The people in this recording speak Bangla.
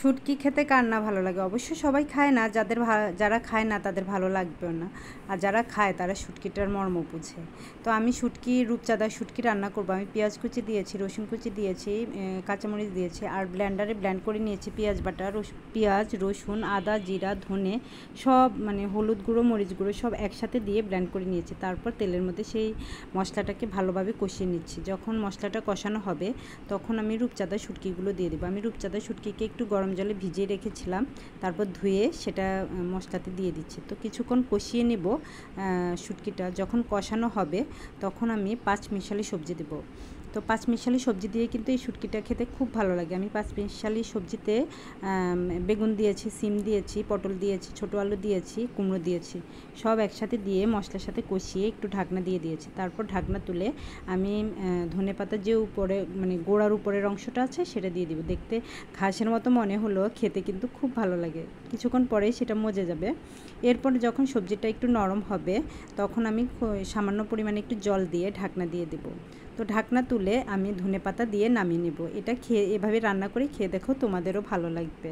শুটকি খেতে কার না ভালো লাগে? অবশ্য সবাই খায় না, যারা খায় না তাদের ভালো লাগবেও না। আর যারা খায় তারা শুটকিটার মর্ম বুঝে। তো আমি রূপচাঁদা শুটকি রান্না করব। আমি পেঁয়াজ কুচি দিয়েছি, রসুন কুচি দিয়েছি, কাঁচামরিচ দিয়েছি আর ব্লেন্ডারে ব্লেন্ড করে নিয়েছি পেঁয়াজ বাটা, পেঁয়াজ, রসুন, আদা, জিরা, ধনে সব মানে হলুদ গুঁড়ো, মরিচ গুঁড়ো সব একসাথে দিয়ে ব্লেন্ড করে নিয়েছি। তারপর তেলের মধ্যে সেই মশলাটাকে ভালোভাবে কষিয়ে নিচ্ছি। যখন মশলাটা কষানো হবে তখন আমি রূপচাঁদা শুটকিগুলো দিয়ে দেবো। আমি রূপচাঁদা শুটকিকে একটু গরম জলে ভিজিয়ে রেখেছিলাম, তারপর ধুয়ে সেটা মশলাতে দিয়ে দিচ্ছি। তো কিছুক্ষণ কষিয়ে নেব। শুটকিটা যখন কষানো হবে তখন আমি পাঁচমিশালি সবজি দেবো। তো পাঁচমিশালি সবজি দিয়ে কিন্তু এই শুটকিটা খেতে খুব ভালো লাগে। আমি পাঁচমিশালি সবজিতে বেগুন দিয়েছি, সিম দিয়েছি, পটল দিয়েছি, ছোটো আলু দিয়েছি, কুমড়ো দিয়েছি, সব একসাথে দিয়ে মশলার সাথে কষিয়ে একটু ঢাকনা দিয়ে দিয়েছি। তারপর ঢাকনা তুলে আমি ধনেপাতার যে উপরে মানে গোড়ার উপরের অংশটা আছে সেটা দিয়ে দিব। দেখতে ঘাসের মতো মনে হলো, খেতে কিন্তু খুব ভালো লাগে। কিছুক্ষণ পরেই সেটা মজে যাবে। এরপর যখন সবজিটা একটু নরম হবে তখন আমি সামান্য পরিমাণে একটু জল দিয়ে ঢাকনা দিয়ে দেব। তো ঢাকনা তুলে আমি ধনেপাতা দিয়ে নামিয়ে নেব। এটা এভাবে রান্না করে খেয়ে দেখো, তোমাদেরও ভালো লাগবে।